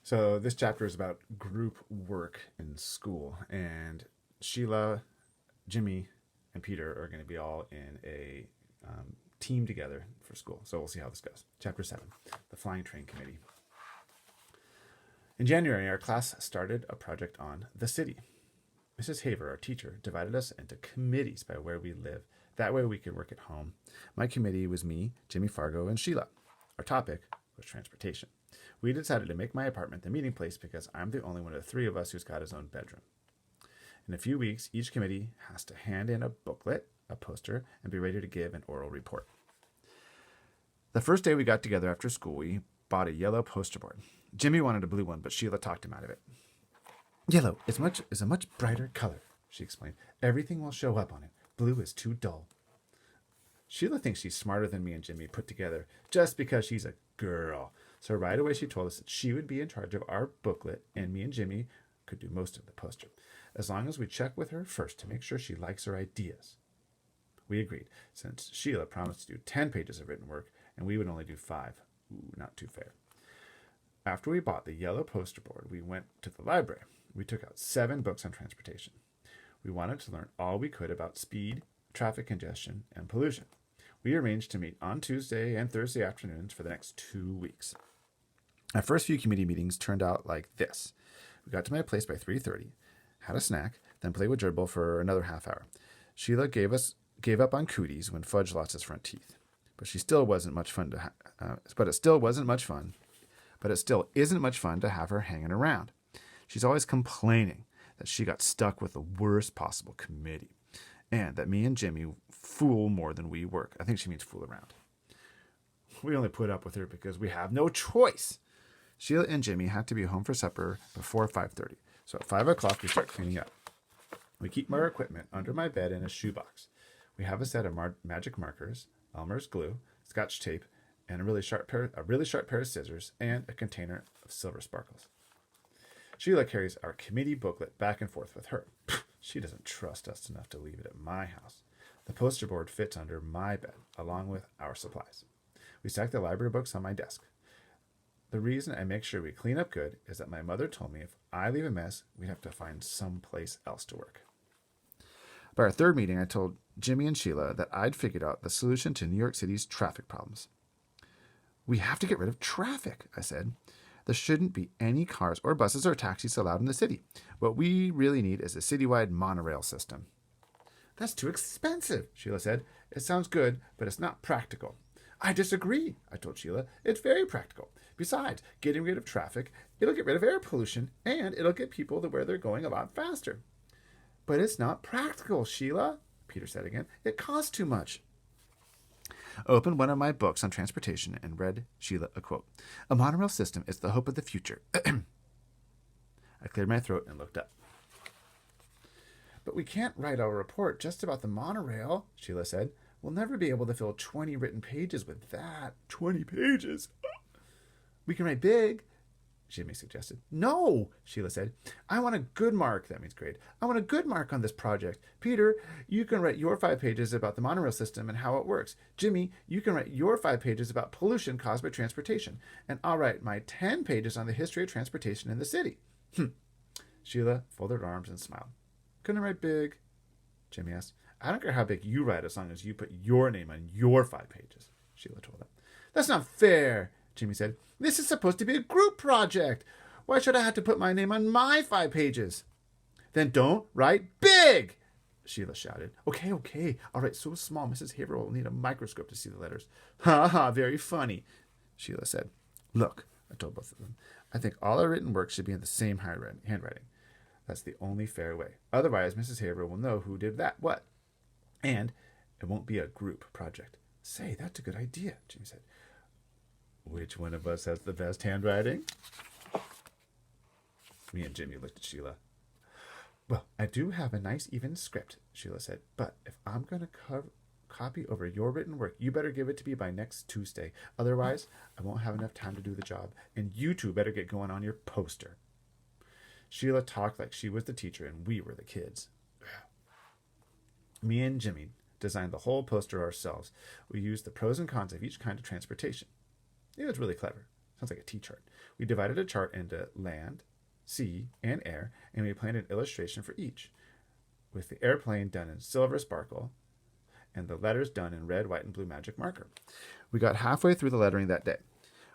So this chapter is about group work in school, and Sheila, Jimmy, and Peter are going to be all in a team together for school. So we'll see how this goes. Chapter 7, the Flying Train Committee. In January, our class started a project on the city. Mrs. Haver, our teacher, divided us into committees by where we live. That way we could work at home. My committee was me, Jimmy Fargo, and Sheila. Our topic was transportation. We decided to make my apartment the meeting place because I'm the only one of the three of us who's got his own bedroom. In a few weeks, each committee has to hand in a booklet, a poster, and be ready to give an oral report. The first day we got together after school, we bought a yellow poster board. Jimmy wanted a blue one, but Sheila talked him out of it. Yellow is a much brighter color, she explained. Everything will show up on it. Blue is too dull. Sheila thinks she's smarter than me and Jimmy put together just because she's a girl. So right away she told us that she would be in charge of our booklet and me and Jimmy could do most of the poster, as long as we check with her first to make sure she likes our ideas. We agreed, since Sheila promised to do 10 pages of written work and we would only do 5. Ooh, not too fair. After we bought the yellow poster board, we went to the library. We took out 7 books on transportation. We wanted to learn all we could about speed, traffic congestion, and pollution. We arranged to meet on Tuesday and Thursday afternoons for the next 2 weeks. Our first few committee meetings turned out like this. We got to my place by 3:30, had a snack, then played with Gerbil for another half hour. Sheila gave up on cooties when Fudge lost his front teeth. But it still isn't much fun to have her hanging around. She's always complaining that she got stuck with the worst possible committee, and that me and Jimmy fool more than we work. I think she means fool around. We only put up with her because we have no choice. Sheila and Jimmy had to be home for supper before 5:30, so at 5 o'clock we start cleaning up. We keep our equipment under my bed in a shoebox. We have a set of magic markers, Elmer's glue, Scotch tape, and a really sharp pair of scissors, and a container of silver sparkles. Sheila carries our committee booklet back and forth with her. She doesn't trust us enough to leave it at my house. The poster board fits under my bed, along with our supplies. We stack the library books on my desk. The reason I make sure we clean up good is that my mother told me if I leave a mess, we'd have to find someplace else to work. By our third meeting, I told Jimmy and Sheila that I'd figured out the solution to New York City's traffic problems. We have to get rid of traffic, I said. There shouldn't be any cars or buses or taxis allowed in the city. What we really need is a citywide monorail system. That's too expensive, Sheila said. It sounds good, but it's not practical. I disagree, I told Sheila. It's very practical. Besides, getting rid of traffic, it'll get rid of air pollution, and it'll get people to where they're going a lot faster. But it's not practical, Sheila, Peter said again. It costs too much. I opened one of my books on transportation and read Sheila a quote. A monorail system is the hope of the future. I cleared my throat and looked up. But we can't write our report just about the monorail, Sheila said. We'll never be able to fill 20 written pages with that. 20 pages? We can write big, Jimmy suggested. No, Sheila said. I want a good mark. That means grade. I want a good mark on this project. Peter, you can write your 5 pages about the monorail system and how it works. Jimmy, you can write your 5 pages about pollution caused by transportation. And I'll write my 10 pages on the history of transportation in the city. Sheila folded her arms and smiled. Couldn't I write big? Jimmy asked. I don't care how big you write as long as you put your name on your 5 pages, Sheila told him. That's not fair, Jimmy said. This is supposed to be a group project. Why should I have to put my name on my 5 pages? Then don't write big, Sheila shouted. Okay. I'll write so small Mrs. Haver will need a microscope to see the letters. Ha, very funny, Sheila said. Look, I told both of them, I think all our written work should be in the same handwriting. That's the only fair way. Otherwise, Mrs. Haver will know who did what. And it won't be a group project. Say, that's a good idea, Jimmy said. Which one of us has the best handwriting? Me and Jimmy looked at Sheila. Well, I do have a nice even script, Sheila said. But if I'm going to copy over your written work, you better give it to me by next Tuesday. Otherwise, I won't have enough time to do the job. And you two better get going on your poster. Sheila talked like she was the teacher and we were the kids. Me and Jimmy designed the whole poster ourselves. We used the pros and cons of each kind of transportation. It was really clever. Sounds like a T-chart. We divided a chart into land, sea, and air, and we planned an illustration for each, with the airplane done in silver sparkle and the letters done in red, white, and blue magic marker. We got halfway through the lettering that day.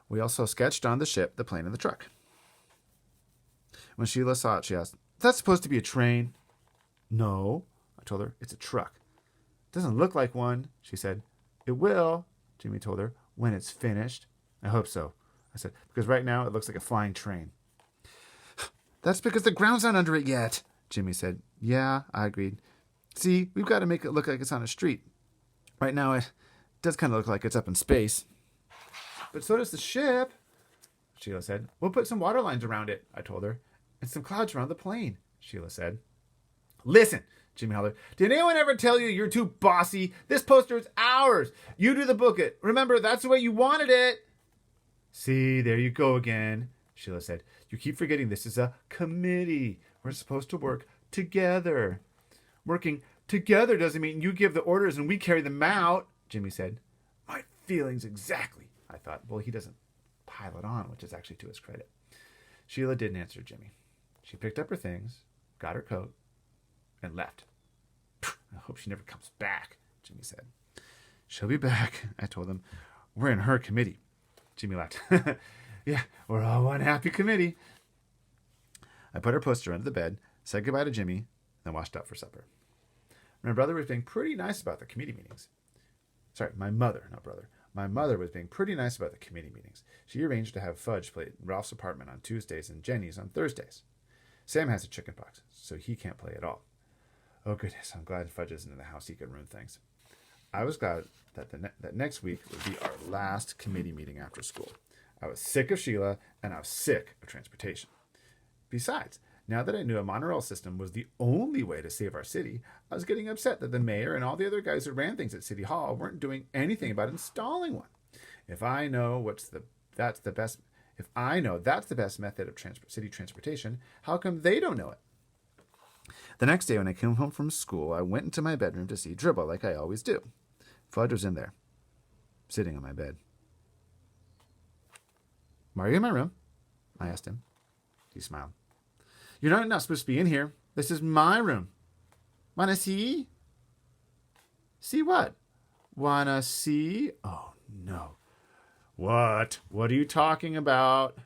We also sketched on the ship, the plane, and the truck. When Sheila saw it, she asked, "Is that supposed to be a train?" "No," I told her. "It's a truck." "It doesn't look like one," she said. "It will," Jimmy told her, "when it's finished." "I hope so," I said, "because right now it looks like a flying train." "That's because the ground's not under it yet," Jimmy said. "Yeah," I agreed. "See, we've got to make it look like it's on a street. Right now it does kind of look like it's up in space." "But so does the ship," Sheila said. "We'll put some water lines around it," I told her. "And some clouds around the plane," Sheila said. "Listen," Jimmy hollered. "Did anyone ever tell you you're too bossy? This poster is ours. You do the booklet. Remember, that's the way you wanted it." "See, there you go again," Sheila said. "You keep forgetting this is a committee. We're supposed to work together." "Working together doesn't mean you give the orders and we carry them out," Jimmy said. My feelings exactly, I thought. Well, he doesn't pile it on, which is actually to his credit. Sheila didn't answer Jimmy. She picked up her things, got her coat, and left. "I hope she never comes back," Jimmy said. "She'll be back," I told him. "We're in her committee." Jimmy laughed. "Yeah, we're all one happy committee." I put her poster under the bed, said goodbye to Jimmy, then washed up for supper. My brother was being pretty nice about the committee meetings. Sorry, my mother, not brother. My mother was being pretty nice about the committee meetings. She arranged to have Fudge play at Ralph's apartment on Tuesdays and Jenny's on Thursdays. Sam has a chicken pox, so he can't play at all. Oh, goodness, I'm glad Fudge isn't in the house. He can ruin things. I was glad that that next week would be our last committee meeting after school. I was sick of Sheila, and I was sick of transportation. Besides, now that I knew a monorail system was the only way to save our city, I was getting upset that the mayor and all the other guys who ran things at City Hall weren't doing anything about installing one. If I know that's the best method of city transportation, how come they don't know it? The next day when I came home from school, I went into my bedroom to see Dribble like I always do. Fudge was in there, sitting on my bed. "Why are you in my room?" I asked him. He smiled. You're not supposed to be in here. This is my room." "Wanna see?" "See what?" "Wanna see?" Oh, no. What? What are you talking about?"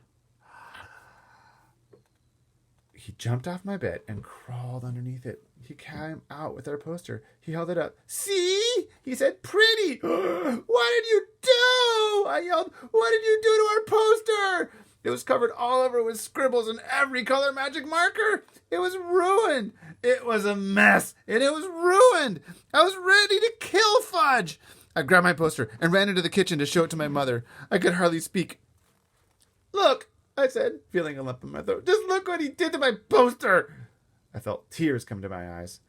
He jumped off my bed and crawled underneath it. He came out with our poster. He held it up. "See?" he said. "Pretty." "What did you do?" I yelled. "What did you do to our poster?" It was covered all over with scribbles and every color magic marker. It was ruined. It was a mess, and it was ruined. I was ready to kill Fudge. I grabbed my poster and ran into the kitchen to show it to my mother. I could hardly speak. "Look," I said, feeling a lump in my throat. "Just look what he did to my poster." I felt tears come to my eyes,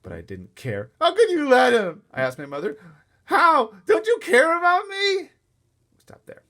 but I didn't care. "How could you let him?" I asked my mother. "How? Don't you care about me?" Stop there.